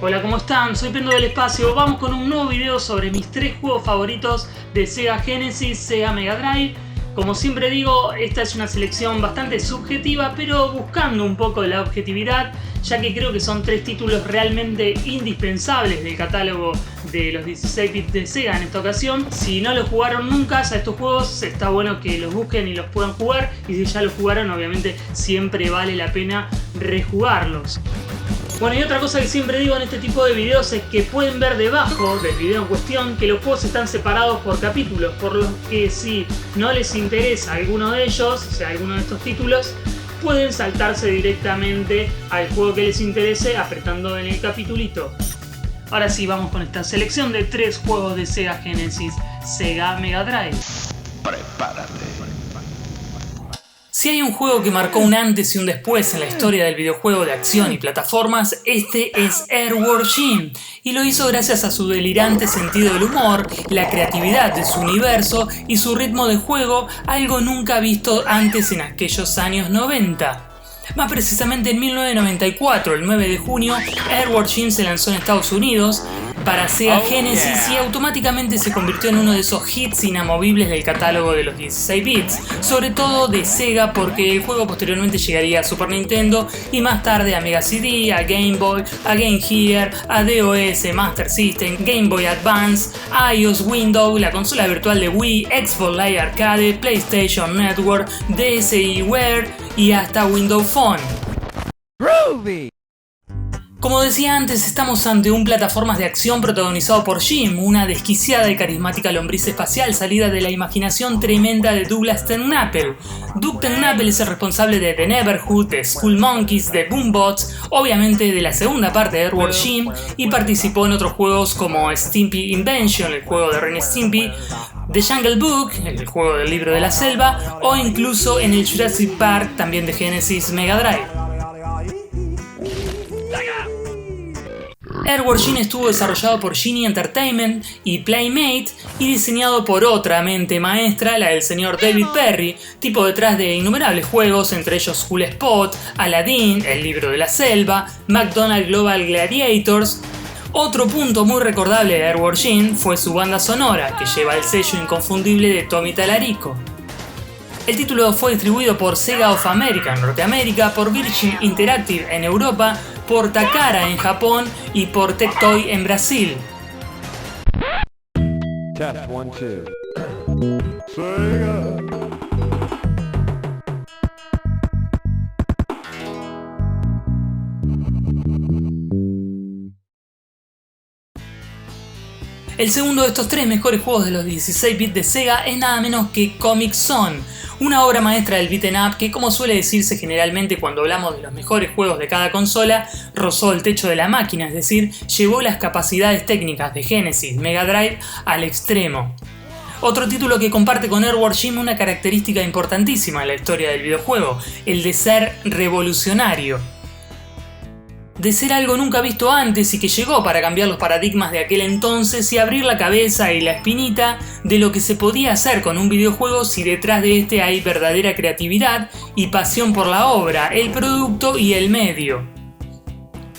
Hola, ¿cómo están? Soy Pendo del Espacio. Vamos con un nuevo video sobre mis 3 juegos favoritos de Sega Genesis, Sega Mega Drive. Como siempre digo, esta es una selección bastante subjetiva, pero buscando un poco de la objetividad, ya que creo que son 3 títulos realmente indispensables del catálogo de los 16 bits de Sega en esta ocasión. Si no los jugaron nunca a estos juegos, está bueno que los busquen y los puedan jugar, y si ya los jugaron, obviamente siempre vale la pena rejugarlos. Bueno, y otra cosa que siempre digo en este tipo de videos es que pueden ver debajo del video en cuestión que los juegos están separados por capítulos, por lo que si no les interesa alguno de ellos, o sea, alguno de estos títulos, pueden saltarse directamente al juego que les interese apretando en el capitulito. Ahora sí, vamos con esta selección de 3 juegos de Sega Genesis, Sega Mega Drive. Prepárate. Si hay un juego que marcó un antes y un después en la historia del videojuego de acción y plataformas, este es Earthworm Jim, y lo hizo gracias a su delirante sentido del humor, la creatividad de su universo y su ritmo de juego, algo nunca visto antes en aquellos años 90. Más precisamente en 1994, el 9 de junio, Earthworm Jim se lanzó en Estados Unidos para Sega Genesis y automáticamente se convirtió en uno de esos hits inamovibles del catálogo de los 16 bits, sobre todo de Sega porque el juego posteriormente llegaría a Super Nintendo y más tarde a Mega CD, a Game Boy, a Game Gear, a DOS, Master System, Game Boy Advance, iOS, Windows, la consola virtual de Wii, Xbox Live Arcade, PlayStation Network, DSiWare y hasta Windows Phone. Groovy. Como decía antes, estamos ante un plataformas de acción protagonizado por Jim, una desquiciada y carismática lombriz espacial salida de la imaginación tremenda de Douglas TenNapel. Doug TenNapel es el responsable de The Neverhood, de Skull Monkeys, de Boombots, obviamente de la segunda parte de Earthworm Jim, y participó en otros juegos como Stimpy Invention, el juego de Ren y Stimpy, The Jungle Book, el juego del libro de la selva, o incluso en el Jurassic Park, también de Genesis Mega Drive. Earthworm Jim estuvo desarrollado por Genie Entertainment y Playmate y diseñado por otra mente maestra, la del señor David Perry, tipo detrás de innumerables juegos, entre ellos Cool Spot, Aladdin, el libro de la selva, McDonald's Global Gladiators. Otro punto muy recordable de Earthworm Jim fue su banda sonora, que lleva el sello inconfundible de Tommy Tallarico. El título fue distribuido por Sega of America en Norteamérica, por Virgin Interactive en Europa, por Takara en Japón y por Tectoy en Brasil. Test 1, 2. Sega. El segundo de estos 3 mejores juegos de los 16 bits de Sega es nada menos que Comix Zone, una obra maestra del beat'em up que, como suele decirse generalmente cuando hablamos de los mejores juegos de cada consola, rozó el techo de la máquina, es decir, llevó las capacidades técnicas de Genesis Mega Drive al extremo. Otro título que comparte con Earthworm Jim una característica importantísima en la historia del videojuego, el de ser revolucionario. De ser algo nunca visto antes y que llegó para cambiar los paradigmas de aquel entonces y abrir la cabeza y la espinita de lo que se podía hacer con un videojuego si detrás de este hay verdadera creatividad y pasión por la obra, el producto y el medio.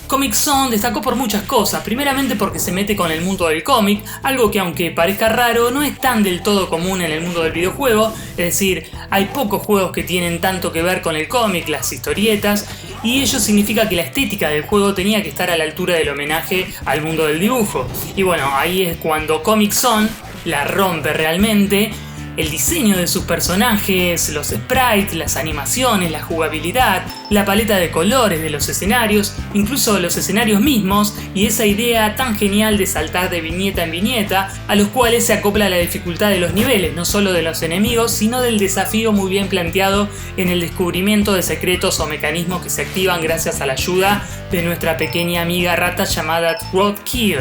Comix Zone destacó por muchas cosas, primeramente porque se mete con el mundo del cómic, algo que aunque parezca raro no es tan del todo común en el mundo del videojuego, es decir, hay pocos juegos que tienen tanto que ver con el cómic, las historietas, y ello significa que la estética del juego tenía que estar a la altura del homenaje al mundo del dibujo. Y bueno, ahí es cuando Comix Zone la rompe realmente. El diseño de sus personajes, los sprites, las animaciones, la jugabilidad, la paleta de colores de los escenarios, incluso los escenarios mismos, y esa idea tan genial de saltar de viñeta en viñeta, a los cuales se acopla la dificultad de los niveles, no solo de los enemigos, sino del desafío muy bien planteado en el descubrimiento de secretos o mecanismos que se activan gracias a la ayuda de nuestra pequeña amiga rata llamada Roadkill.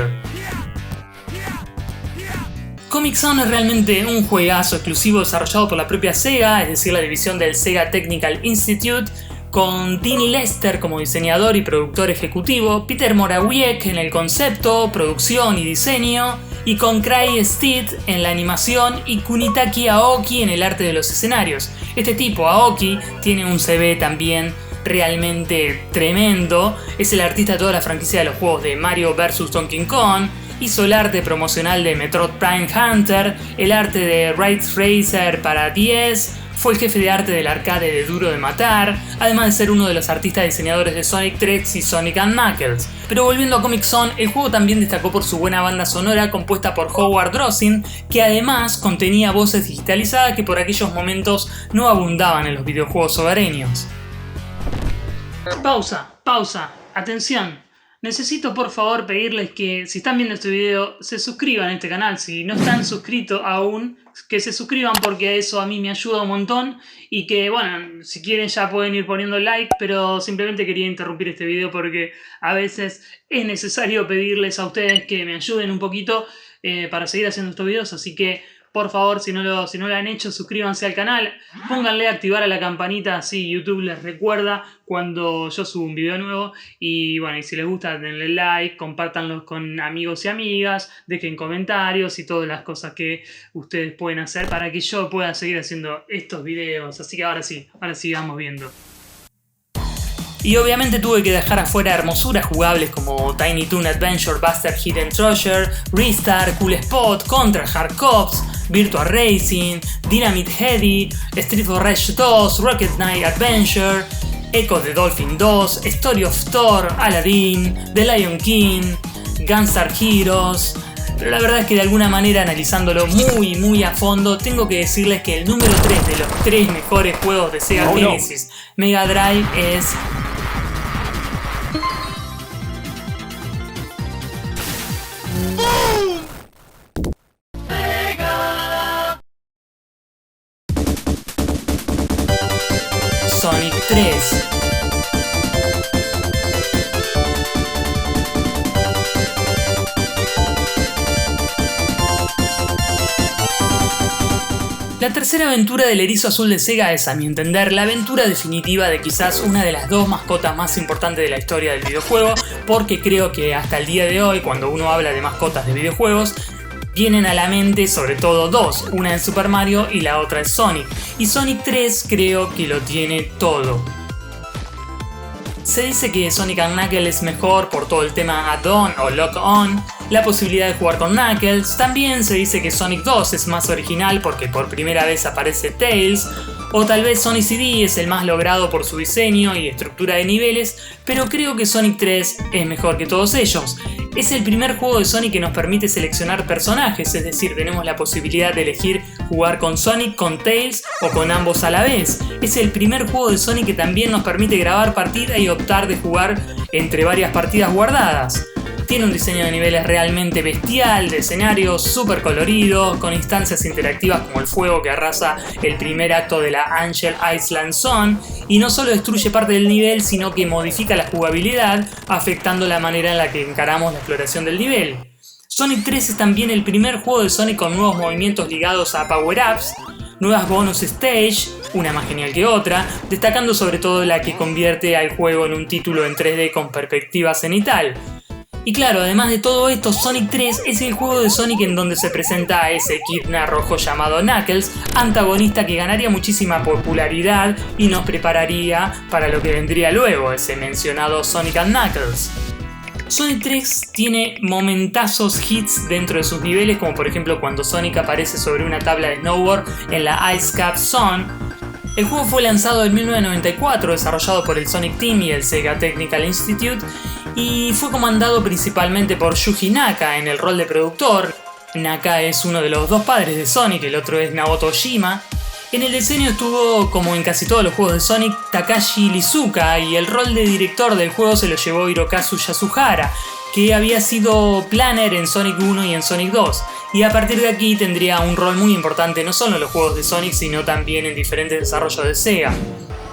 Comix Zone es realmente un juegazo exclusivo desarrollado por la propia Sega, es decir, la división del Sega Technical Institute, con Dean Lester como diseñador y productor ejecutivo, Peter Morawiecki en el concepto, producción y diseño, y con Craig Steed en la animación y Kunitaki Aoki en el arte de los escenarios. Este tipo, Aoki, tiene un CV también realmente tremendo. Es el artista de toda la franquicia de los juegos de Mario vs Donkey Kong. Hizo el arte promocional de Metroid Prime Hunter, el arte de Ridge Racer para 10, fue el jefe de arte del arcade de Duro de Matar, además de ser uno de los artistas diseñadores de Sonic 3 y Sonic & Knuckles. Pero volviendo a Comix Zone, el juego también destacó por su buena banda sonora compuesta por Howard Rosin, que además contenía voces digitalizadas que por aquellos momentos no abundaban en los videojuegos hogareños. Pausa, atención. Necesito por favor pedirles que si están viendo este video se suscriban a este canal. Si no están suscritos aún, que se suscriban porque eso a mí me ayuda un montón. Y que bueno, si quieren ya pueden ir poniendo like, pero simplemente quería interrumpir este video porque a veces es necesario pedirles a ustedes que me ayuden un poquito para seguir haciendo estos videos. Así que por favor, si no lo han hecho, suscríbanse al canal, pónganle a activar a la campanita, así YouTube les recuerda cuando yo subo un video nuevo. Y bueno, y si les gusta denle like, compártanlos con amigos y amigas, dejen comentarios y todas las cosas que ustedes pueden hacer para que yo pueda seguir haciendo estos videos. Así que ahora sí vamos viendo. Y obviamente tuve que dejar afuera hermosuras jugables como Tiny Toon Adventure, Buster Hidden Treasure, Ristar, Cool Spot, Contra Hard Cops, Virtua Racing, Dynamite Headdy, Street for Rage 2, Rocket Knight Adventure, Echo the Dolphin 2, Story of Thor, Aladdin, The Lion King, Gunstar Heroes. Pero la verdad es que de alguna manera, analizándolo muy a fondo, tengo que decirles que el número 3 de los 3 mejores juegos de Sega Genesis Mega Drive es Sonic 3. La tercera aventura del Erizo Azul de Sega es, a mi entender, la aventura definitiva de quizás una de las dos mascotas más importantes de la historia del videojuego, porque creo que hasta el día de hoy, cuando uno habla de mascotas de videojuegos, vienen a la mente sobre todo dos, una es Super Mario y la otra es Sonic, y Sonic 3 creo que lo tiene todo. Se dice que Sonic & Knuckles es mejor por todo el tema add-on o lock-on, la posibilidad de jugar con Knuckles. También se dice que Sonic 2 es más original porque por primera vez aparece Tails, o tal vez Sonic CD es el más logrado por su diseño y estructura de niveles, pero creo que Sonic 3 es mejor que todos ellos. Es el primer juego de Sonic que nos permite seleccionar personajes, es decir, tenemos la posibilidad de elegir jugar con Sonic, con Tails o con ambos a la vez. Es el primer juego de Sonic que también nos permite grabar partida y optar de jugar entre varias partidas guardadas. Tiene un diseño de niveles realmente bestial, de escenarios súper coloridos, con instancias interactivas como el fuego que arrasa el primer acto de la Angel Island Zone, y no solo destruye parte del nivel, sino que modifica la jugabilidad, afectando la manera en la que encaramos la exploración del nivel. Sonic 3 es también el primer juego de Sonic con nuevos movimientos ligados a power-ups, nuevas bonus stage, una más genial que otra, destacando sobre todo la que convierte al juego en un título en 3D con perspectiva cenital. Y claro, además de todo esto, Sonic 3 es el juego de Sonic en donde se presenta a ese Kidna rojo llamado Knuckles, antagonista que ganaría muchísima popularidad y nos prepararía para lo que vendría luego, ese mencionado Sonic & Knuckles. Sonic 3 tiene momentazos hits dentro de sus niveles, como por ejemplo cuando Sonic aparece sobre una tabla de snowboard en la Ice Cap Zone. El juego fue lanzado en 1994, desarrollado por el Sonic Team y el Sega Technical Institute, y fue comandado principalmente por Yuji Naka en el rol de productor. Naka es uno de los dos padres de Sonic, el otro es Naoto Oshima. En el diseño estuvo, como en casi todos los juegos de Sonic, Takashi Iizuka, y el rol de director del juego se lo llevó Hirokazu Yasuhara, que había sido planner en Sonic 1 y en Sonic 2, y a partir de aquí tendría un rol muy importante no solo en los juegos de Sonic, sino también en diferentes desarrollos de Sega.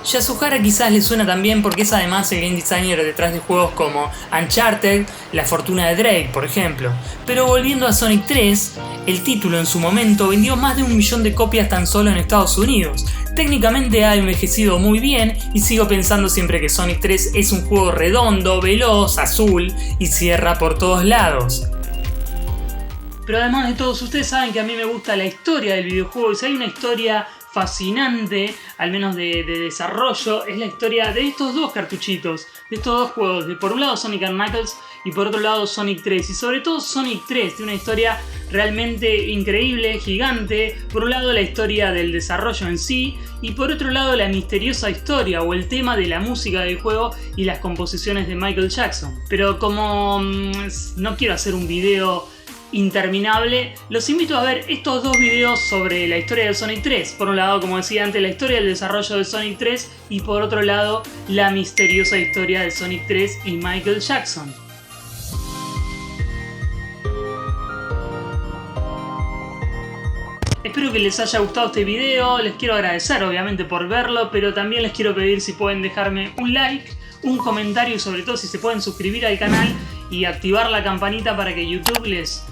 Yasuhara quizás le suena también porque es además el game designer detrás de juegos como Uncharted, La Fortuna de Drake, por ejemplo. Pero volviendo a Sonic 3, el título en su momento vendió más de 1 millón de copias tan solo en Estados Unidos. Técnicamente ha envejecido muy bien y sigo pensando siempre que Sonic 3 es un juego redondo, veloz, azul y cierra por todos lados. Pero además de todos, ustedes saben que a mí me gusta la historia del videojuego, y si hay una historia fascinante, al menos de desarrollo, es la historia de estos dos cartuchitos, de estos dos juegos, de por un lado Sonic & Knuckles y por otro lado Sonic 3, y sobre todo Sonic 3, de una historia realmente increíble, gigante. Por un lado la historia del desarrollo en sí, y por otro lado la misteriosa historia o el tema de la música del juego y las composiciones de Michael Jackson. Pero como no quiero hacer un video interminable, los invito a ver estos dos videos sobre la historia de Sonic 3. Por un lado, como decía antes, la historia del desarrollo de Sonic 3, y por otro lado, la misteriosa historia de Sonic 3 y Michael Jackson. Espero que les haya gustado este video, les quiero agradecer obviamente por verlo, pero también les quiero pedir si pueden dejarme un like, un comentario y sobre todo si se pueden suscribir al canal y activar la campanita para que YouTube les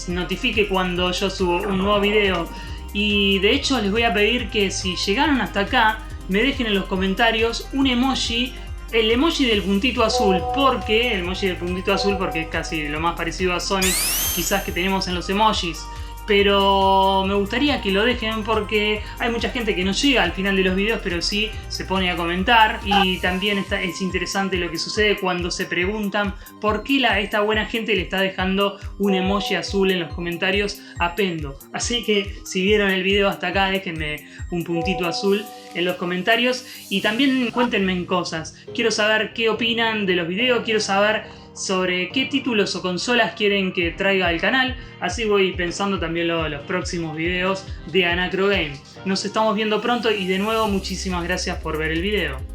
notifique cuando yo subo un nuevo video. Y de hecho les voy a pedir que si llegaron hasta acá me dejen en los comentarios un emoji, el emoji del puntito azul. porque es casi lo más parecido a Sonic quizás que tenemos en los emojis. Pero me gustaría que lo dejen porque hay mucha gente que no llega al final de los videos, pero sí se pone a comentar. Y también es interesante lo que sucede cuando se preguntan por qué esta buena gente le está dejando un emoji azul en los comentarios a Pendo. Así que si vieron el video hasta acá, déjenme un puntito azul en los comentarios. Y también cuéntenme en cosas. Quiero saber qué opinan de los videos, quiero saber sobre qué títulos o consolas quieren que traiga al canal, así voy pensando también los próximos videos de Anacro Game. Nos estamos viendo pronto y de nuevo muchísimas gracias por ver el video.